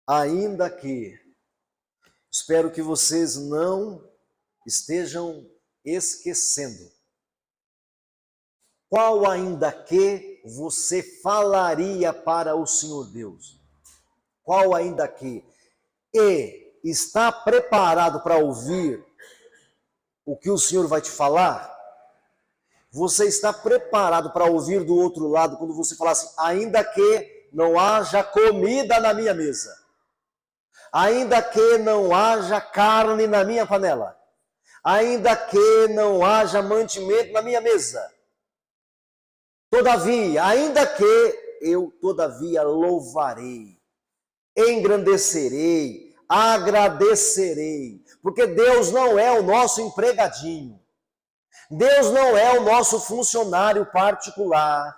ainda que, espero que vocês não estejam esquecendo. Qual ainda que você falaria para o Senhor Deus? Qual ainda que? E está preparado para ouvir o que o Senhor vai te falar? Você está preparado para ouvir do outro lado quando você falar assim, ainda que não haja comida na minha mesa, ainda que não haja carne na minha panela, ainda que não haja mantimento na minha mesa, todavia, ainda que eu todavia louvarei, engrandecerei, agradecerei, porque Deus não é o nosso empregadinho. Deus não é o nosso funcionário particular.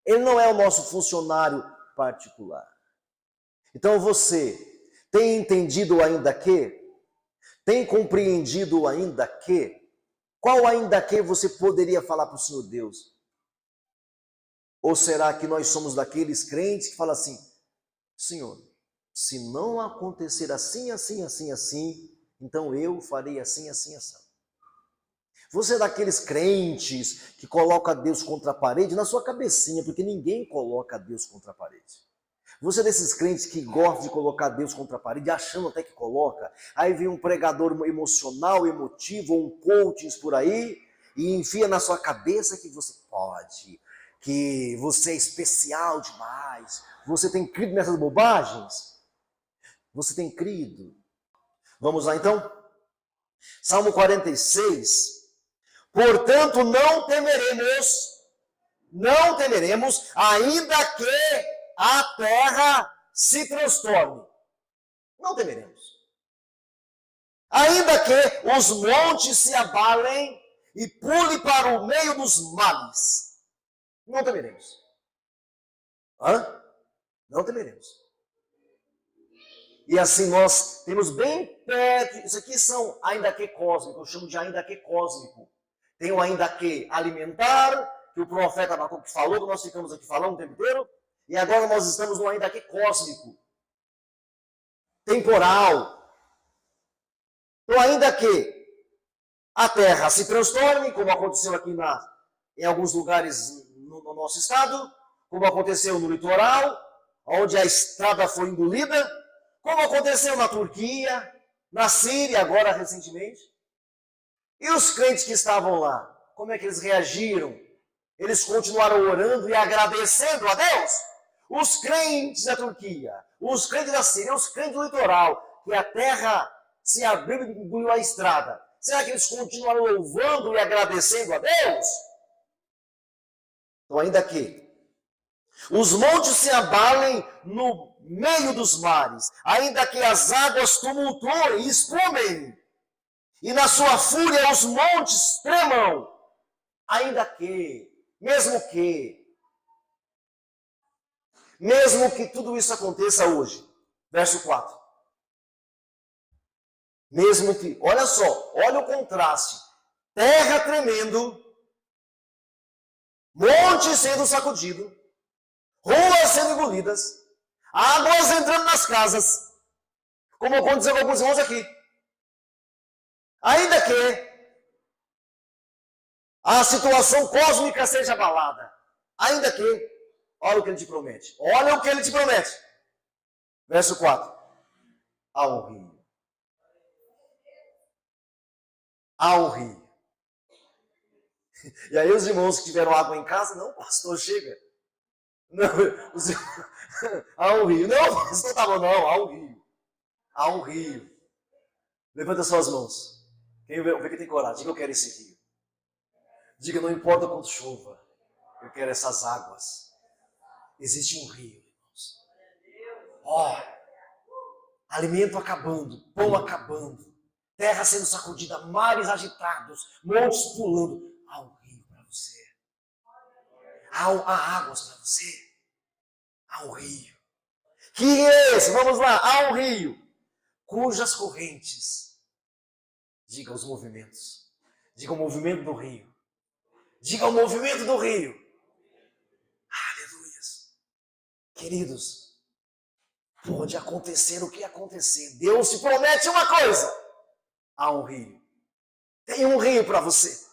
Ele não é o nosso funcionário particular. Então você tem entendido ainda que? Tem compreendido ainda que? Qual ainda que você poderia falar para o Senhor Deus? Ou será que nós somos daqueles crentes que falam assim, Senhor, se não acontecer assim, assim, assim, assim, então eu farei assim, assim, assim. Você é daqueles crentes que coloca Deus contra a parede na sua cabecinha, porque ninguém coloca Deus contra a parede. Você é desses crentes que gosta de colocar Deus contra a parede, achando até que coloca. Aí vem um pregador emocional, emotivo, ou um coaching por aí, e enfia na sua cabeça que você pode, que você é especial demais. Você tem crido nessas bobagens? Você tem crido? Vamos lá então? Salmo 46. Portanto, não temeremos, ainda que a terra se transtorne. Não temeremos. Ainda que os montes se abalem e pule para o meio dos males. Não temeremos. Não temeremos. E assim nós temos bem perto, isso aqui são ainda que cósmico, eu chamo de ainda que cósmico. Tem o ainda que alimentar, que o profeta Abacuque falou, que nós ficamos aqui falando o tempo inteiro, e agora nós estamos no ainda que cósmico, temporal. Então ainda que a terra se transtorne, como aconteceu aqui em alguns lugares no nosso estado, como aconteceu no litoral, onde a estrada foi engolida, como aconteceu na Turquia, na Síria, agora recentemente. E os crentes que estavam lá, como é que eles reagiram? Eles continuaram orando e agradecendo a Deus? Os crentes da Turquia, os crentes da Síria, os crentes do litoral, que a terra se abriu e engoliu a estrada. Será que eles continuaram louvando e agradecendo a Deus? Então, ainda que os montes se abalem no meio dos mares, ainda que as águas tumultuem e espumem, e na sua fúria os montes tremam, ainda que, mesmo que tudo isso aconteça hoje, verso 4. Mesmo que, olha só, olha o contraste, terra tremendo, monte sendo sacudido, ruas sendo engolidas, águas entrando nas casas, como aconteceu com alguns irmãos aqui. Ainda que a situação cósmica seja abalada, ainda que, olha o que ele te promete, olha o que ele te promete. Verso 4, há um rio. Há um rio. E aí os irmãos que tiveram água em casa, não, pastor, chega. Não, há um rio. Não, pastor, tá bom, não, há um rio. Há um rio. Levanta suas mãos. Quem vê que tem coragem, diga eu quero esse rio. Diga, não importa quanto chova, eu quero essas águas. Existe um rio, irmãos. Alimento acabando, pão acabando, terra sendo sacudida, mares agitados, montes pulando. Há um rio para você. Há águas para você. Há um rio. Que é esse? Vamos lá. Há um rio cujas correntes, diga os movimentos, diga o movimento do rio. Diga o movimento do rio. Aleluias. Queridos, pode acontecer o que acontecer. Deus te promete uma coisa. Há um rio. Tem um rio para você.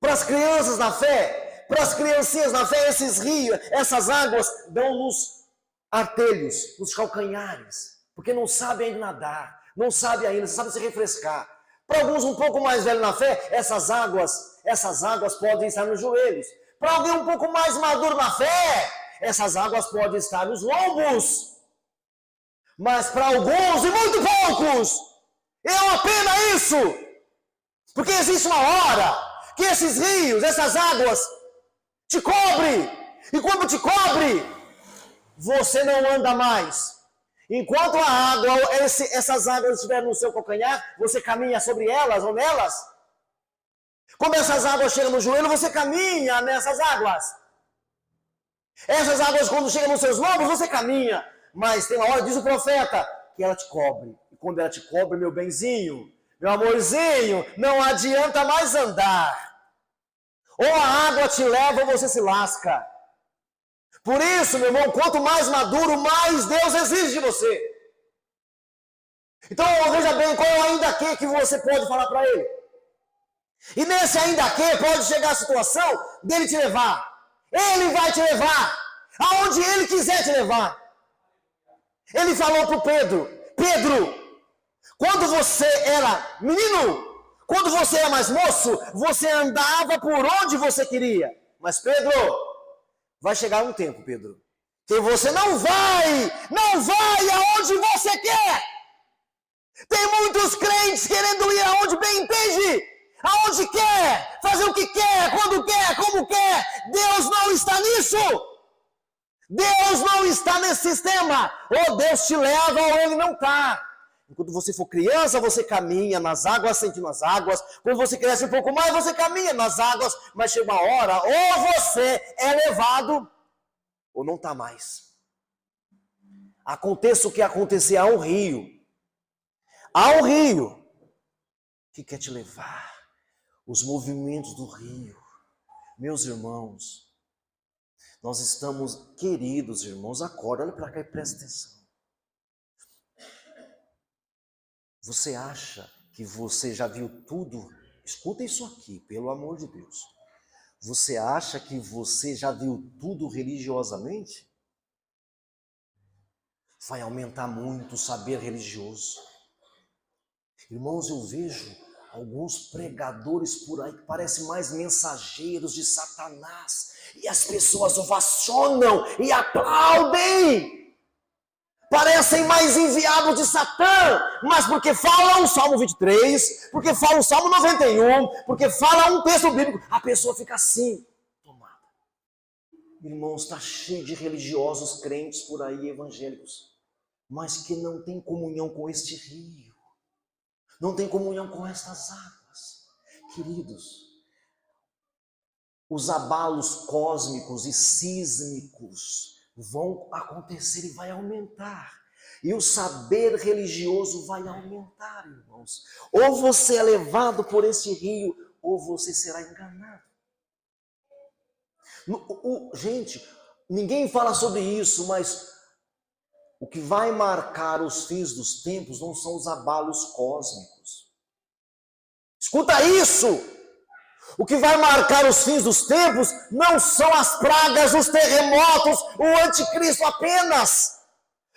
Para as crianças na fé, para as criancinhas na fé, esses rios, essas águas dão nos artelhos, nos calcanhares, porque não sabem ainda nadar, não sabem ainda, sabem se refrescar. Para alguns um pouco mais velhos na fé, essas águas podem estar nos joelhos. Para alguém um pouco mais maduro na fé, essas águas podem estar nos lombos. Mas para alguns, e muito poucos, é uma pena isso, porque existe uma hora que esses rios, essas águas, te cobrem. E quando te cobre, você não anda mais. Enquanto a água, essas águas estiverem no seu calcanhar, você caminha sobre elas ou nelas. Quando essas águas chegam no joelho, você caminha nessas águas. Essas águas, quando chegam nos seus lombos, você caminha. Mas tem uma hora, diz o profeta, que ela te cobre. E quando ela te cobre, meu benzinho, meu amorzinho, não adianta mais andar. Ou a água te leva ou você se lasca. Por isso, meu irmão, quanto mais maduro, mais Deus exige de você. Então, veja bem, qual é o ainda que você pode falar para Ele. E nesse ainda que pode chegar a situação dele te levar. Ele vai te levar aonde Ele quiser te levar. Ele falou para o Pedro, Pedro, quando você era menino, quando você era mais moço, você andava por onde você queria. Mas Pedro, vai chegar um tempo, Pedro, que você não vai aonde você quer. Tem muitos crentes querendo ir aonde bem entende, aonde quer, fazer o que quer, quando quer, como quer. Deus não está nisso. Deus não está nesse sistema. Ou Deus te leva ou Ele não está. Quando você for criança, você caminha nas águas, sentindo as águas. Quando você cresce um pouco mais, você caminha nas águas. Mas chega uma hora, ou você é levado, ou não está mais. Aconteça o que acontecer, há um rio. Há um rio que quer te levar. Os movimentos do rio. Meus irmãos, nós estamos, queridos irmãos, acorda, olha para cá e presta atenção. Você acha que você já viu tudo? Escuta isso aqui, pelo amor de Deus. Você acha que você já viu tudo religiosamente? Vai aumentar muito o saber religioso. Irmãos, eu vejo alguns pregadores por aí que parecem mais mensageiros de Satanás. E as pessoas ovacionam e aplaudem. Parecem mais enviados de Satã, mas porque fala o Salmo 23, porque fala o Salmo 91, porque fala um texto bíblico, a pessoa fica assim, tomada. Irmãos, está cheio de religiosos crentes por aí, evangélicos, mas que não tem comunhão com este rio, não tem comunhão com estas águas. Queridos, os abalos cósmicos e sísmicos vão acontecer e vai aumentar. E o saber religioso vai aumentar, irmãos. Ou você é levado por esse rio, ou você será enganado. Gente, ninguém fala sobre isso, mas o que vai marcar os fins dos tempos não são os abalos cósmicos. Escuta isso! O que vai marcar os fins dos tempos não são as pragas, os terremotos, o anticristo apenas.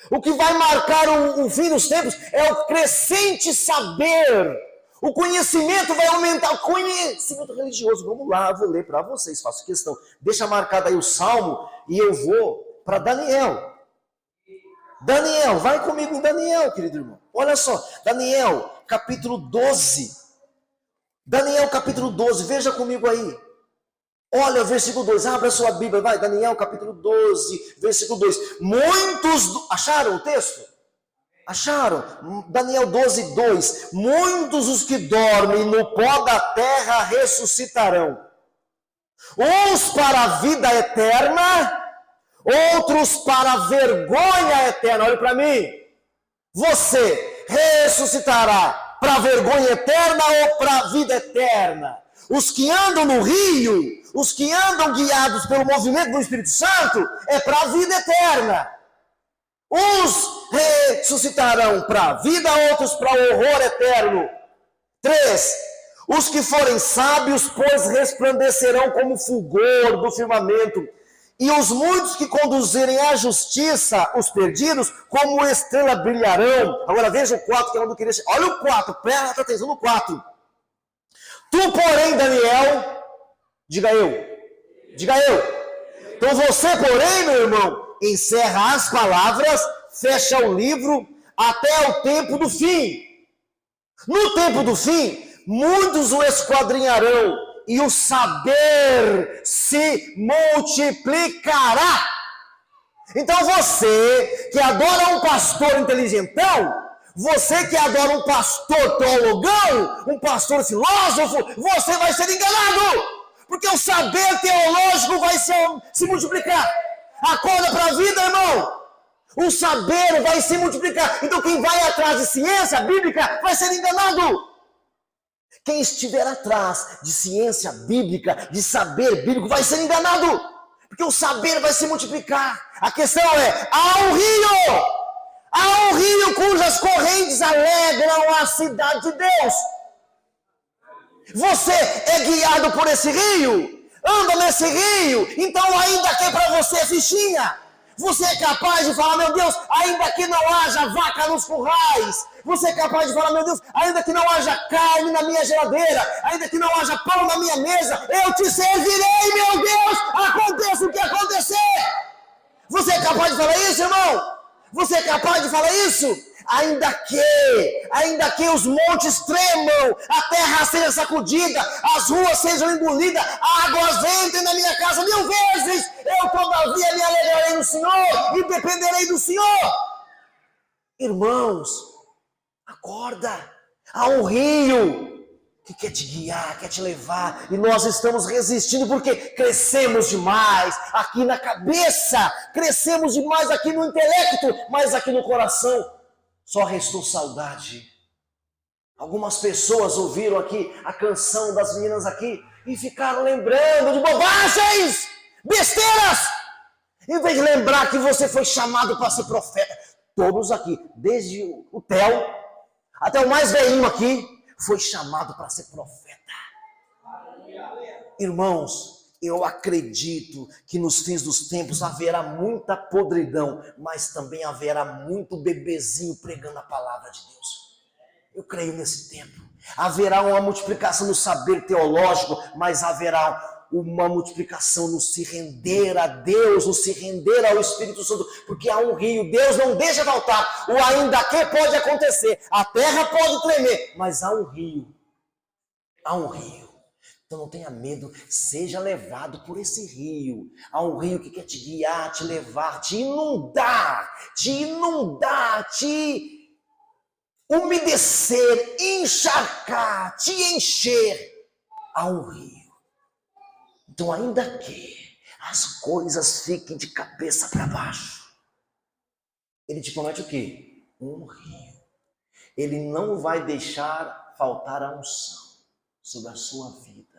O que vai marcar o fim dos tempos é o crescente saber. O conhecimento vai aumentar, o conhecimento religioso. Vamos lá, eu vou ler para vocês, faço questão. Deixa marcado aí o Salmo e eu vou para Daniel. Daniel, vai comigo em Daniel, querido irmão. Olha só, Daniel, capítulo 12. Daniel capítulo 12, veja comigo aí. Olha o versículo 2, abra a sua Bíblia, vai. Daniel capítulo 12, versículo 2. Muitos, acharam o texto? Acharam? Daniel 12, 2. Muitos os que dormem no pó da terra ressuscitarão. Uns para a vida eterna, outros para a vergonha eterna. Olha para mim. Você ressuscitará para a vergonha eterna ou para a vida eterna? Os que andam no rio, os que andam guiados pelo movimento do Espírito Santo, é para a vida eterna. Uns ressuscitarão para a vida, outros para o horror eterno. 3. Os que forem sábios, pois resplandecerão como fulgor do firmamento. E os muitos que conduzirem à justiça, os perdidos, como estrela brilharão. Agora veja o 4, que é onde eu queria chegar. Olha o 4, presta atenção no 4. Tu, porém, Daniel, diga eu. Então você, porém, meu irmão, encerra as palavras, fecha o livro até o tempo do fim. No tempo do fim, muitos o esquadrinharão e o saber se multiplicará. Então você que adora um pastor inteligentão, você que adora um pastor teologão, um pastor filósofo, você vai ser enganado, porque o saber teológico vai se multiplicar. Acorda para a vida, irmão. O saber vai se multiplicar. Então quem vai atrás de ciência bíblica vai ser enganado. Quem estiver atrás de ciência bíblica, de saber bíblico, vai ser enganado. Porque o saber vai se multiplicar. A questão é, há um rio cujas correntes alegram a cidade de Deus. Você é guiado por esse rio, anda nesse rio, então ainda que para você é fichinha. Você é capaz de falar, meu Deus, ainda que não haja vaca nos currais. Você é capaz de falar, meu Deus, ainda que não haja carne na minha geladeira, ainda que não haja pão na minha mesa, eu te servirei, meu Deus, aconteça o que acontecer. Você é capaz de falar isso, irmão? Você é capaz de falar isso? Ainda que os montes tremam, a terra seja sacudida, as ruas sejam engolidas, águas entrem na minha casa 1000 vezes, eu todavia me alegrarei no Senhor e dependerei do Senhor. Irmãos, acorda, há um rio que quer te guiar, quer te levar, e nós estamos resistindo porque crescemos demais aqui na cabeça, crescemos demais aqui no intelecto, mas aqui no coração só restou saudade. Algumas pessoas ouviram aqui a canção das meninas aqui e ficaram lembrando de bobagens, besteiras, em vez de lembrar que você foi chamado para ser profeta. Todos aqui, desde o Theo até o mais velhinho aqui, foi chamado para ser profeta. Irmãos, eu acredito que nos fins dos tempos haverá muita podridão, mas também haverá muito bebezinho pregando a palavra de Deus. Eu creio nesse tempo. Haverá uma multiplicação no saber teológico, mas haverá uma multiplicação no se render a Deus, no se render ao Espírito Santo, porque há um rio, Deus não deixa faltar, o ainda que pode acontecer, a terra pode tremer, mas há um rio. Então não tenha medo, seja levado por esse rio. Há um rio que quer te guiar, te levar, te inundar, te umedecer, encharcar, te encher. Há um rio. Então ainda que as coisas fiquem de cabeça para baixo, ele te promete o quê? Um rio. Ele não vai deixar faltar a unção sobre a sua vida.